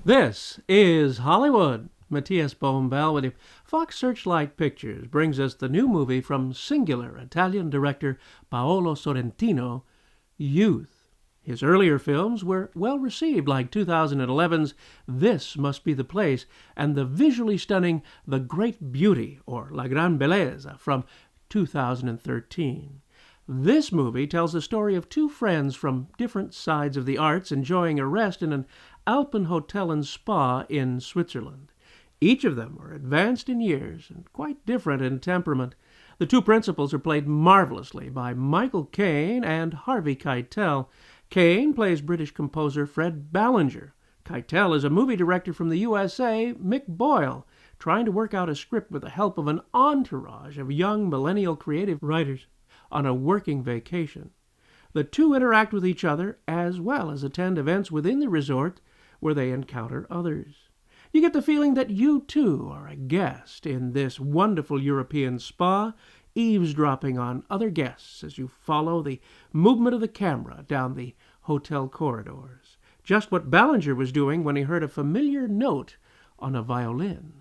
This is Hollywood. Matías Bombal with Fox Searchlight Pictures brings us the new movie from singular Italian director Paolo Sorrentino, Youth. His earlier films were well received, like 2011's This Must Be the Place and the visually stunning The Great Beauty, or La Gran Bellezza, from 2013. This movie tells the story of two friends from different sides of the arts enjoying a rest in an Alpen hotel and spa in Switzerland. Each of them are advanced in years and quite different in temperament. The two principals are played marvelously by Michael Caine and Harvey Keitel. Caine plays British composer Fred Ballinger. Keitel is a movie director from the USA, Mick Boyle, trying to work out a script with the help of an entourage of young millennial creative writers on a working vacation. The two interact with each other as well as attend events within the resort where they encounter others. You get the feeling that you too are a guest in this wonderful European spa, eavesdropping on other guests as you follow the movement of the camera down the hotel corridors. Just what Ballinger was doing when he heard a familiar note on a violin.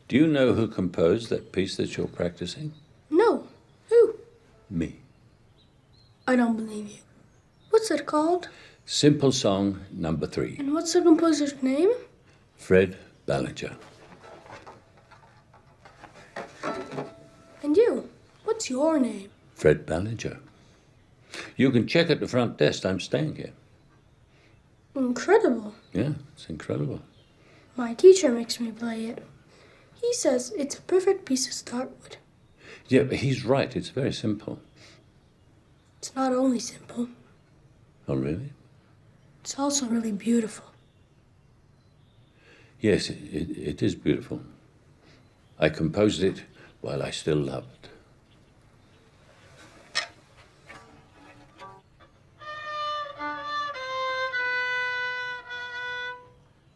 Do you know who composed that piece that you're practicing? No. Who? Me. I don't believe you. What's it called? Simple Song Number 3. And what's the composer's name? Fred Ballinger. And you? What's your name? Fred Ballinger. You can check at the front desk. I'm staying here. Incredible. Yeah, it's incredible. My teacher makes me play it. He says it's a perfect piece to start with. Yeah, but he's right. It's very simple. It's not only simple, Oh, really? it's also really beautiful. Yes, it is beautiful. I composed it while I still loved.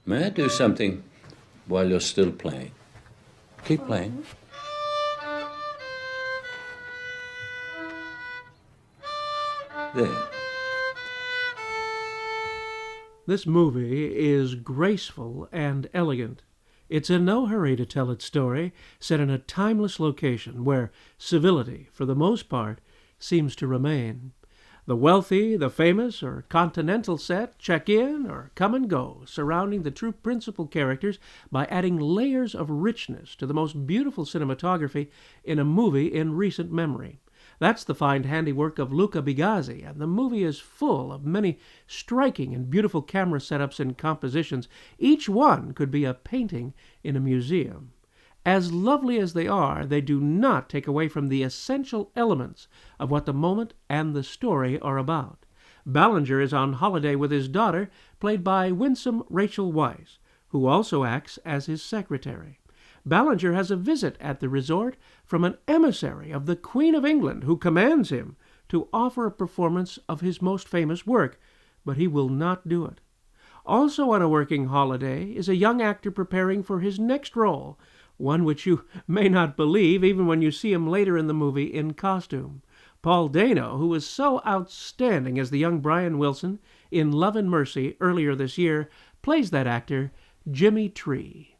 May I do something while you're still playing? Keep playing. There. This movie is graceful and elegant. It's in no hurry to tell its story, set in a timeless location where civility, for the most part, seems to remain. The wealthy, the famous, or continental set check in or come and go, surrounding the two principal characters by adding layers of richness to the most beautiful cinematography in a movie in recent memory. That's the fine handiwork of Luca Bigazzi, and the movie is full of many striking and beautiful camera setups and compositions. Each one could be a painting in a museum. As lovely as they are, they do not take away from the essential elements of what the moment and the story are about. Ballinger is on holiday with his daughter, played by winsome Rachel Weisz, who also acts as his secretary. Ballinger has a visit at the resort from an emissary of the Queen of England, who commands him to offer a performance of his most famous work, but he will not do it. Also on a working holiday is a young actor preparing for his next role, one which you may not believe even when you see him later in the movie in costume. Paul Dano, who was so outstanding as the young Brian Wilson in Love and Mercy earlier this year, plays that actor, Jimmy Tree.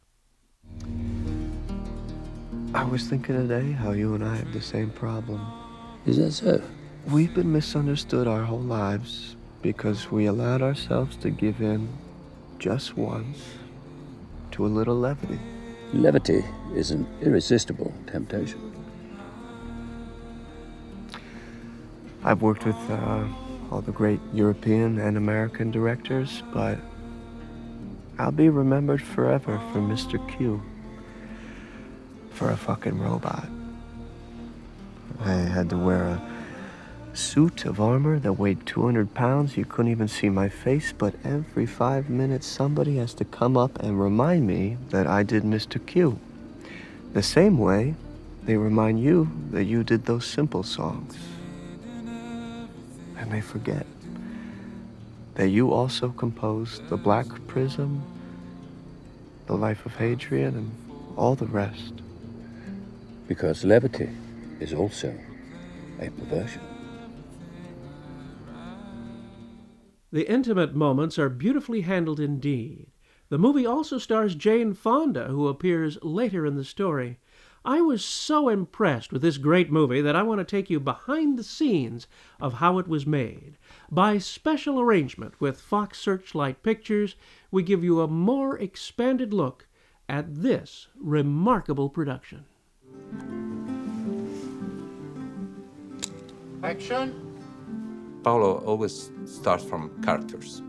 I was thinking today how you and I have the same problem. Is that so? We've been misunderstood our whole lives because we allowed ourselves to give in just once to a little levity. Levity is an irresistible temptation. I've worked with all the great European and American directors, but I'll be remembered forever for Mr. Q. For a fucking robot. I had to wear a suit of armor that weighed 200 pounds. You couldn't even see my face, but every 5 minutes somebody has to come up and remind me that I did Mr. Q. The same way they remind you that you did those simple songs. And they forget. that you also composed The Black Prism, The Life of Hadrian, and all the rest. Because levity is also a perversion. The intimate moments are beautifully handled indeed. The movie also stars Jane Fonda, who appears later in the story. I was so impressed with this great movie that I want to take you behind the scenes of how it was made. By special arrangement with Fox Searchlight Pictures, we give you a more expanded look at this remarkable production. Action! Paolo always starts from characters,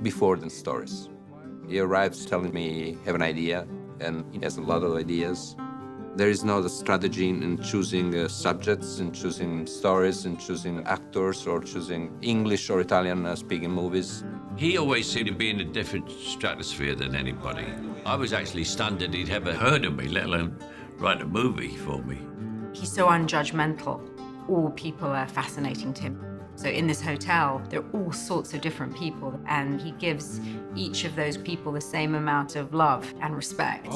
before the stories. He arrives telling me, have an idea, and he has a lot of ideas. There is no strategy in choosing subjects, in choosing stories, in choosing actors, or choosing English or Italian speaking movies. He always seemed to be in a different stratosphere than anybody. I was actually stunned that he'd ever heard of me, let alone write a movie for me. He's so unjudgmental. All people are fascinating to him. So in this hotel, there are all sorts of different people, and he gives each of those people the same amount of love and respect.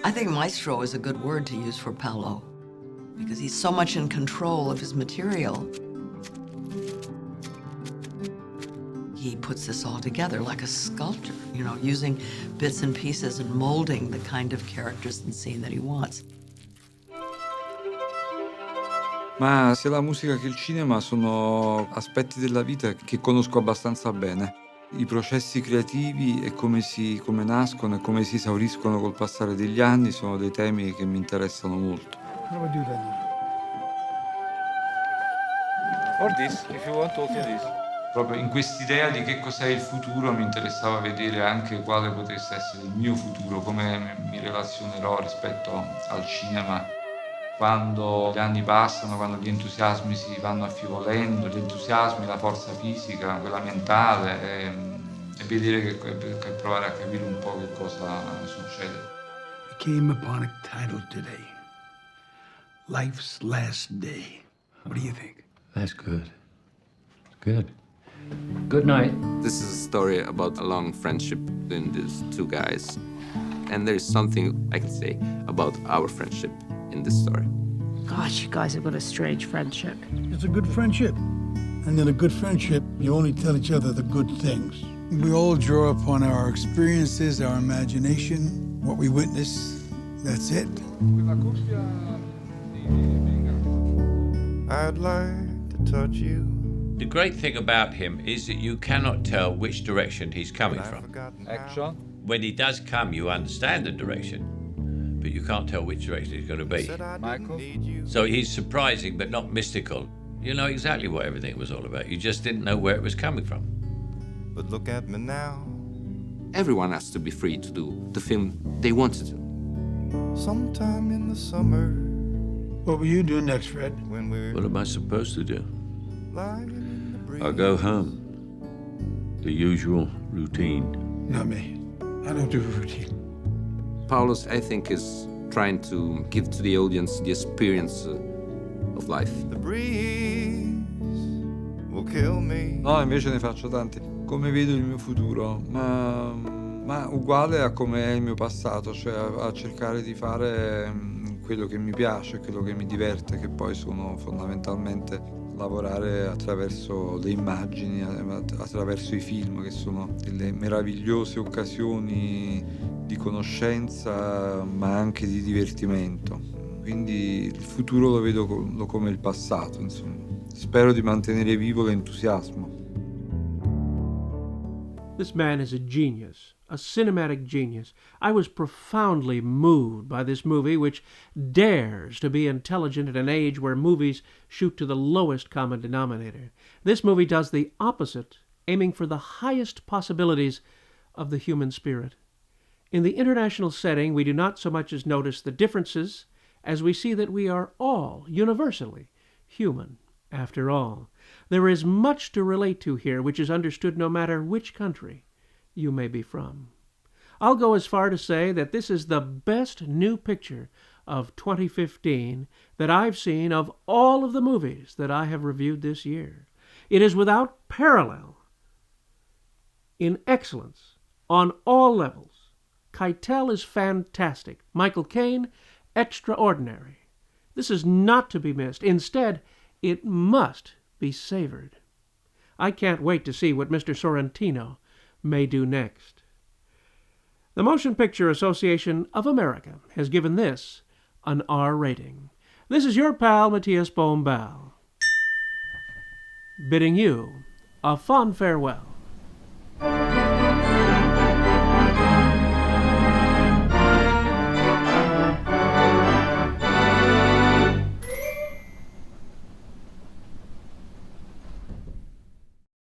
I think maestro is a good word to use for Paolo, because he's so much in control of his material. He puts this all together like a sculptor, you know, using bits and pieces and molding the kind of characters and scene that he wants. Ma sia la musica che il cinema sono aspetti della vita che conosco abbastanza bene. I processi creativi e come nascono e come si esauriscono col passare degli anni sono dei temi che mi interessano molto. How do I do that? Or this, if you want also this. Proprio in quest'idea di che cos'è il futuro mi interessava vedere anche quale potesse essere il mio futuro, come mi relazionerò rispetto al cinema. Quando gli anni passano, quando gli entusiasmi si vanno affievolendo, gli entusiasmi, la forza fisica, quella mentale, e vedere che provare a capire un po' che cosa succede. I came upon a title today. Life's Last Day. What do you think? That's good. Good. Good night. This is a story about a long friendship between these two guys. And there is something I can say about our friendship in this story. Gosh, you guys have got a strange friendship. It's a good friendship. And in a good friendship, you only tell each other the good things. We all draw upon our experiences, our imagination, what we witness. That's it. I'd like to touch you. The great thing about him is that you cannot tell which direction he's coming from. Action. When he does come, you understand the direction, but you can't tell which direction he's going to be. Michael. So he's surprising, but not mystical. You know exactly what everything was all about. You just didn't know where it was coming from. But look at me now. Everyone has to be free to do the film they want to do. Sometime in the summer. What will you do next, Fred? When we're What am I supposed to do? lying in the breeze. I'll go home. The usual routine. Not me. I don't do routine. Paulus, I think, is trying to give to the audience the experience of life. The breeze will kill me. No, invece ne faccio tanti. Come vedo il mio futuro, ma uguale a come è il mio passato, cioè a cercare di fare quello che mi piace, quello che mi diverte, che poi sono fondamentalmente lavorare attraverso le immagini, attraverso i film, che sono delle meravigliose occasioni di conoscenza, ma anche di divertimento. Quindi il futuro lo vedo come il passato, insomma. Spero di mantenere vivo l'entusiasmo. This man is a genius, a cinematic genius. I was profoundly moved by this movie, which dares to be intelligent at an age where movies shoot to the lowest common denominator. This movie does the opposite, aiming for the highest possibilities of the human spirit. In the international setting, we do not so much as notice the differences as we see that we are all universally human, after all. There is much to relate to here which is understood no matter which country you may be from. I'll go as far to say that this is the best new picture of 2015 that I've seen of all of the movies that I have reviewed this year. It is without parallel in excellence on all levels. Keitel is fantastic. Michael Caine, extraordinary. This is not to be missed. Instead, it must be savored. I can't wait to see what Mr. Sorrentino may do next. The Motion Picture Association of America has given this an R rating. This is your pal, Matías Bombal, bidding you a fond farewell.